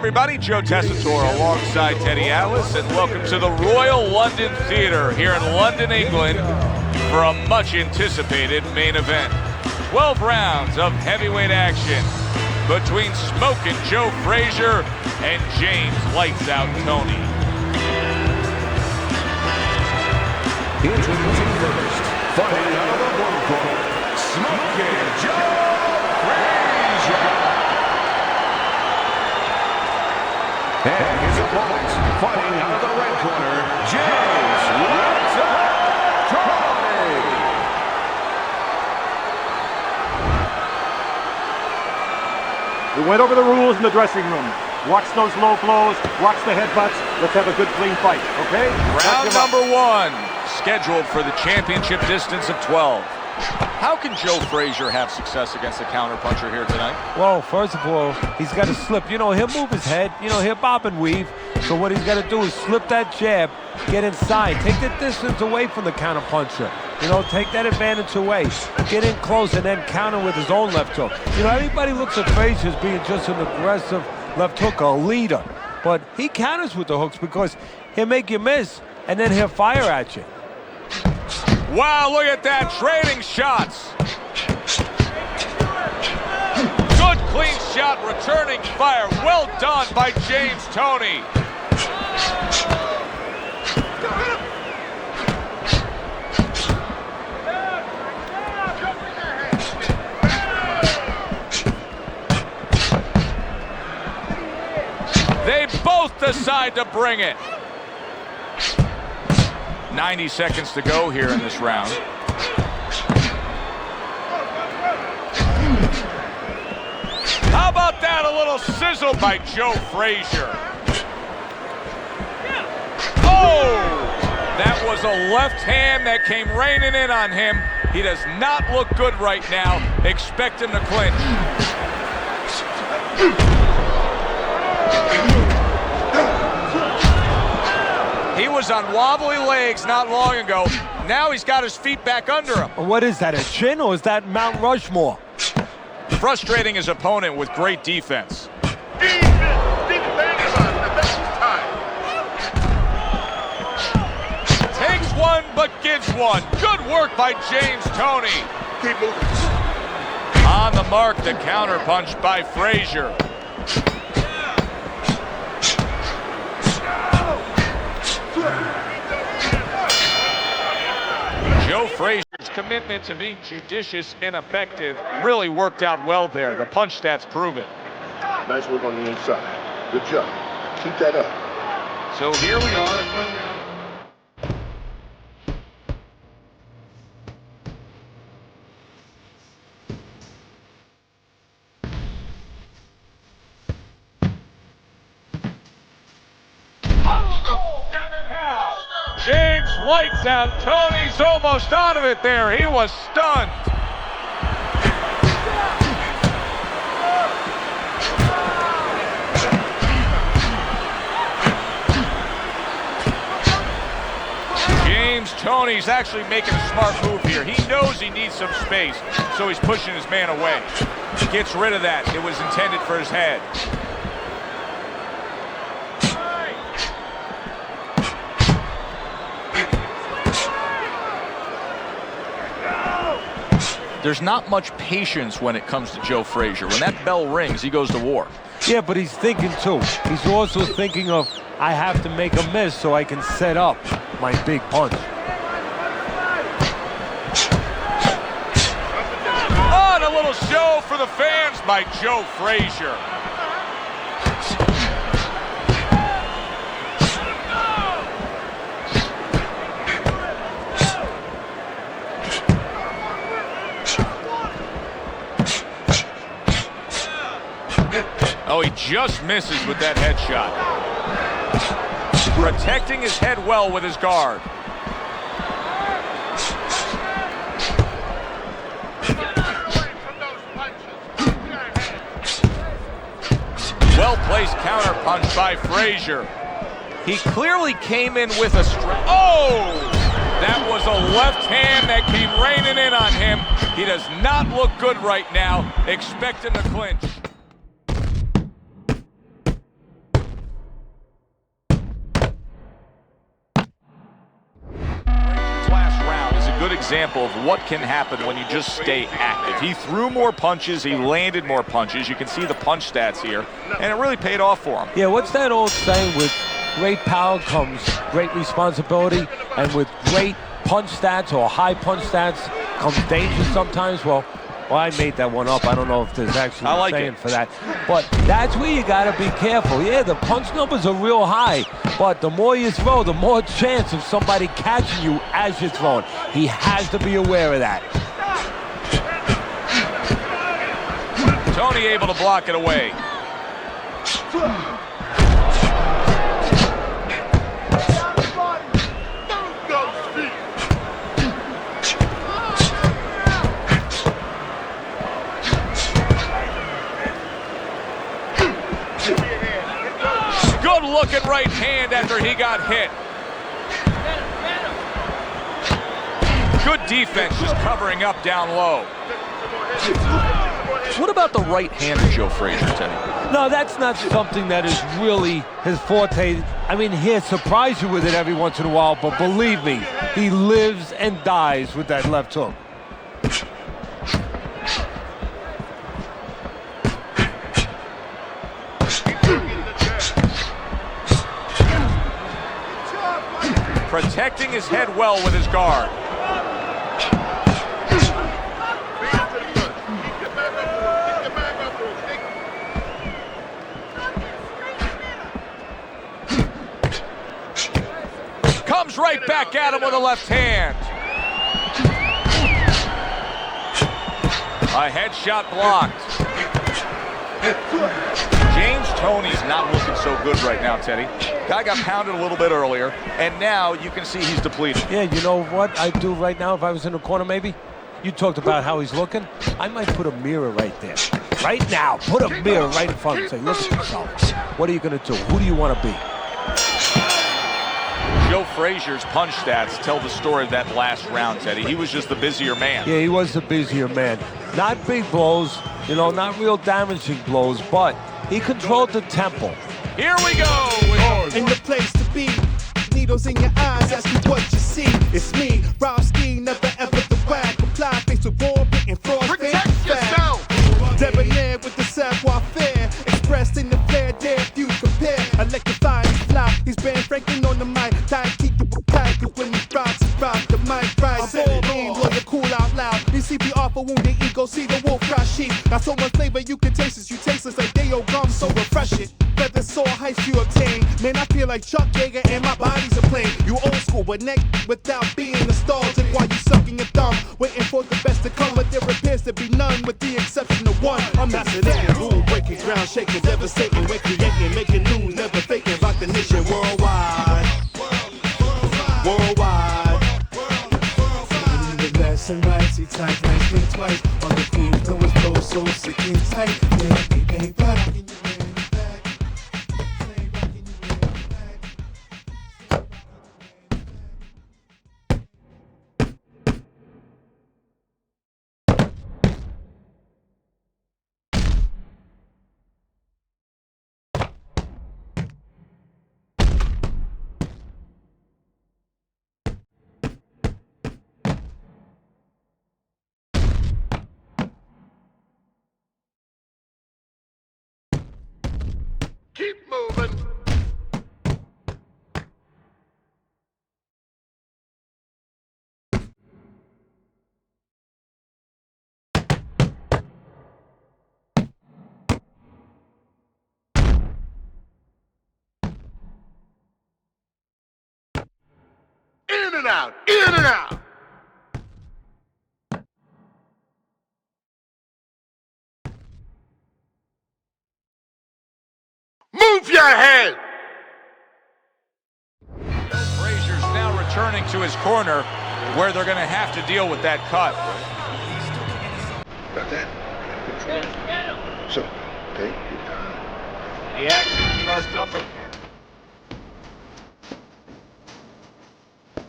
everybody, Joe Tessitore alongside Teddy Atlas, and welcome to the Royal London Theatre here in London, England, for a much-anticipated main event. 12 rounds of heavyweight action between Smokin' Joe Frazier and James Lights Out Toney. Introducing first, fighting out of the blue corner, Smokin' Joe Frazier. And his opponent, fighting out of the red corner, James Lights Out Toney. We went over the rules in the dressing room. Watch those low blows, watch the headbutts. Let's have a good, clean fight, okay? Round number one, scheduled for the championship distance of 12. How can Joe Frazier have success against the counterpuncher here tonight? Well, first of all, he's got to slip. You know, he'll move his head. You know, he'll bob and weave. So what he's got to do is slip that jab, get inside, take the distance away from the counterpuncher. You know, take that advantage away, get in close, and then counter with his own left hook. You know, everybody looks at Frazier as being just an aggressive left hooker, a leader. But he counters with the hooks because he'll make you miss, and then he'll fire at you. Wow, look at that, trading shots. Good clean shot, returning fire. Well done by James Toney. They both decide to bring it. 90 seconds to go here in this round. How about that? A little sizzle by Joe Frazier. Oh! That was a left hand that came raining in on him. He does not look good right now. Expect him to clinch. He was on wobbly legs not long ago. Now he's got his feet back under him. What is that, a chin, or is that Mount Rushmore? Frustrating his opponent with great defense. Takes one, but gives one. Good work by James Toney. Keep moving. On the mark, the counterpunch by Frazier. Joe Frazier's commitment to being judicious and effective really worked out well there. The punch stats prove it. Nice work on the inside. Good job. Keep that up. So here we are. James Lights Out Toney's almost out of it there. He was stunned. James Toney's actually making a smart move here. He knows he needs some space, so he's pushing his man away. Gets rid of that. It was intended for his head. There's not much patience when it comes to Joe Frazier. When that bell rings, he goes to war. Yeah, but he's thinking too. He's also thinking of, I have to make a miss so I can set up my big punch. Oh, and a little show for the fans by Joe Frazier. Oh, he just misses with that headshot. Protecting his head well with his guard. Well-placed counterpunch by Frazier. He clearly came in with a strike. Oh! That was a left hand that came raining in on him. He does not look good right now. Expect him to clinch. good example of what can happen when you just stay active. He threw more punches, he landed more punches. You can see the punch stats here, and it really paid off for him. Yeah, what's that old saying? With great power comes great responsibility, and with great punch stats or high punch stats comes danger sometimes. Well, I made that one up. I don't know if there's actually a saying for that. But that's where you got to be careful. Yeah, the punch numbers are real high, but the more you throw, the more chance of somebody catching you as you're throwing. He has to be aware of that. Tony able to block it away. Good looking right hand after he got hit. Good defense, just covering up down low. What about the right hand of Joe Frazier, Teddy? No, that's not something that is really his forte. I mean, he'll surprise you with it every once in a while, but believe me, he lives and dies with that left hook. Protecting his head well with his guard. Comes right back at him with a left hand. A headshot blocked. James Toney's not looking so good right now, Teddy. Guy got pounded a little bit earlier, and now you can see he's depleted. Yeah, you know what I'd do right now if I was in the corner maybe? You talked about how he's looking. I might put a mirror right there. Right now, put a mirror right in front and say, look at yourself. What are you going to do? Who do you want to be? Joe Frazier's punch stats tell the story of that last round, Teddy. He was just the busier man. Yeah, he was the busier man. Not big blows, you know, not real damaging blows, but he controlled the tempo. Here we go. In the place to be. Needles in your eyes, ask you what you see. It's me, Rowski, never ever the whack. Comply, face with war, and fraud. Protect yourself. Debonair with the savoir-faire. Expressed in the flare, dare few compare. Electrify and fly. He's Ben Franklin on the mic. Tight, keep you tight, cause when he rocks, the mic right. I'm mean, lawyer, cool out loud. These CPR for wounded ego, see the wolf cry sheep. Got so much flavor you can taste it. You taste it like Deo gum, so refreshing. Feather sore heights you obtain. Man, I feel like Chuck Yeager and my body's a plane. You old school, but neck without being nostalgic while you sucking your thumb. Waiting for the best to come, but there appears to be none with the exception of one. I'm fascinating, rule breaking, ground shaking, devastating, we're creating, making news, never faking, rock the nation worldwide. Worldwide. The left and right, see tight, nice, think twice. On the food, know it's flow so sick and tight. Yeah, it ain't right. Keep moving. In and out, in and out. Move your head! Frazier's now returning to his corner where they're going to have to deal with that cut. Got that? So, take your time. The action must up.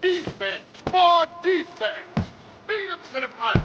Defense! More defense! Beat him to the punch!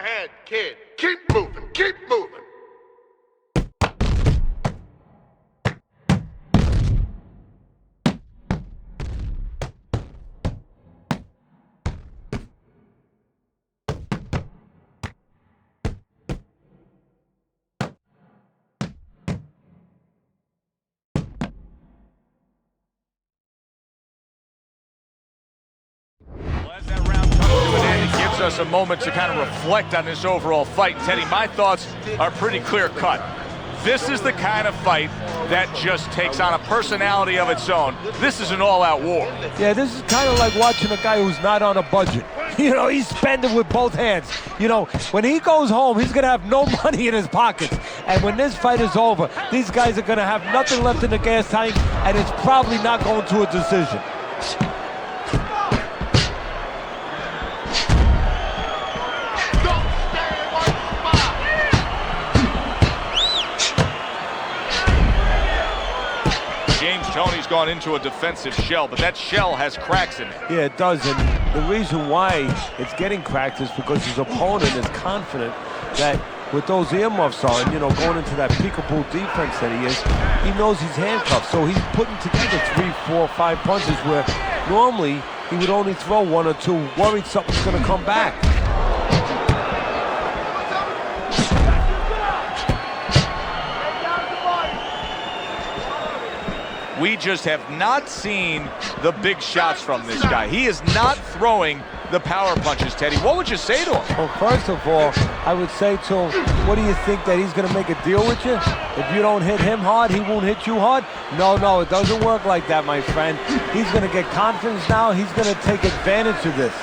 ahead, kid. Keep moving, keep moving. As that round comes to an end, it gives us a moment to kind of reflect on this overall fight. Teddy, my thoughts are pretty clear cut. This is the kind of fight that just takes on a personality of its own. This is an all-out war. Yeah, this is kind of like watching a guy who's not on a budget. You know, he's spending with both hands. You know, when he goes home, he's going to have no money in his pockets. And when this fight is over, these guys are going to have nothing left in the gas tank, and it's probably not going to a decision. Toney's gone into a defensive shell, but that shell has cracks in it. Yeah, it does, and the reason why it's getting cracked is because his opponent is confident that with those earmuffs on, you know, going into that peekaboo defense that he is, he knows he's handcuffed, so he's putting together 3, 4, 5 punches where normally he would only throw 1 or 2, worried something's going to come back. We just have not seen the big shots from this guy. He is not throwing the power punches, Teddy. What would you say to him? Well, first of all, I would say to him, what do you think, that he's going to make a deal with you? If you don't hit him hard, he won't hit you hard? No, it doesn't work like that, my friend. He's going to get confidence now. He's going to take advantage of this.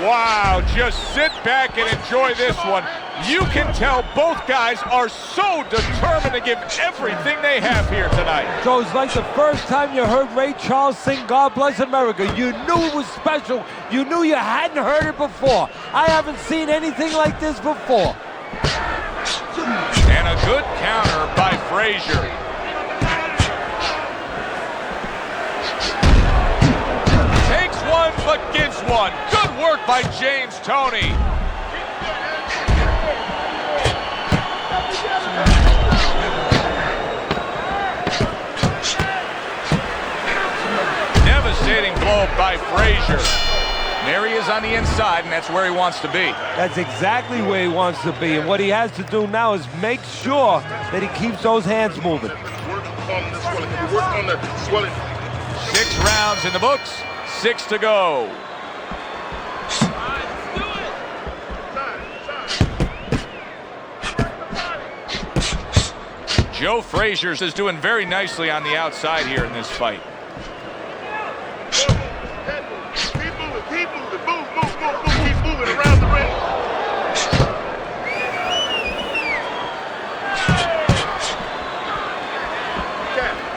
Wow, just sit back and enjoy this one. You can tell both guys are so determined to give everything they have here tonight. So it's like the first time you heard Ray Charles sing God Bless America. You knew it was special. You knew you hadn't heard it before. I haven't seen anything like this before. And a good counter by FRAZIER. Takes one but gives one. Good work by James Toney. Devastating blow by FRAZIER. There he is on the inside, and that's where he wants to be. That's exactly where he wants to be, and what he has to do now is make sure that he keeps those hands moving. Work on the swelling. 6 rounds in the books, 6 to go. Joe FRAZIER is doing very nicely on the outside here in this fight. Keep moving, move, keep moving around the ring.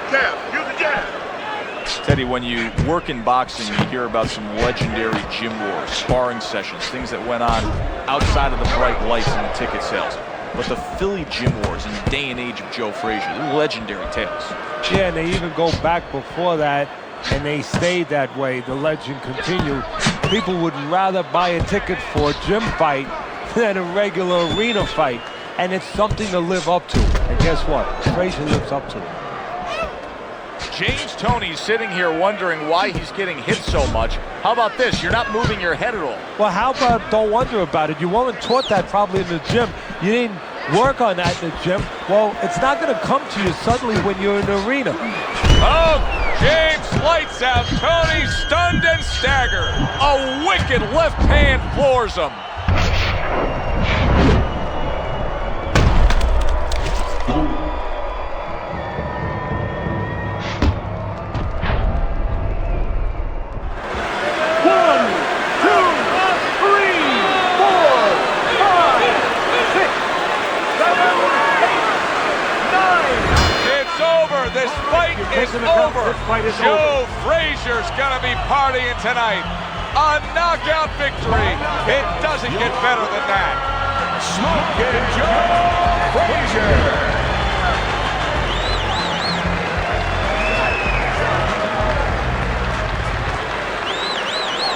Jab, use the jab. Teddy, when you work in boxing, you hear about some legendary gym wars, sparring sessions, things that went on outside of the bright lights and the ticket sales. But the Philly gym wars in the day and age of Joe FRAZIER, they're legendary tales. Yeah, and they even go back before that, and they stayed that way. The legend continued. People would rather buy a ticket for a gym fight than a regular arena fight, and it's something to live up to. And guess what? FRAZIER lives up to it. James Toney's sitting here wondering why he's getting hit so much. How about this? You're not moving your head at all. Well, how about don't wonder about it? You weren't taught that probably in the gym. You didn't work on that in the gym. Well, it's not going to come to you suddenly when you're in the arena. Oh, James lights out. Toney stunned and staggered. A wicked left hand floors him. This fight is over. Joe FRAZIER's gonna be partying tonight. A knockout victory. It doesn't get better than that. Smoking Joe FRAZIER.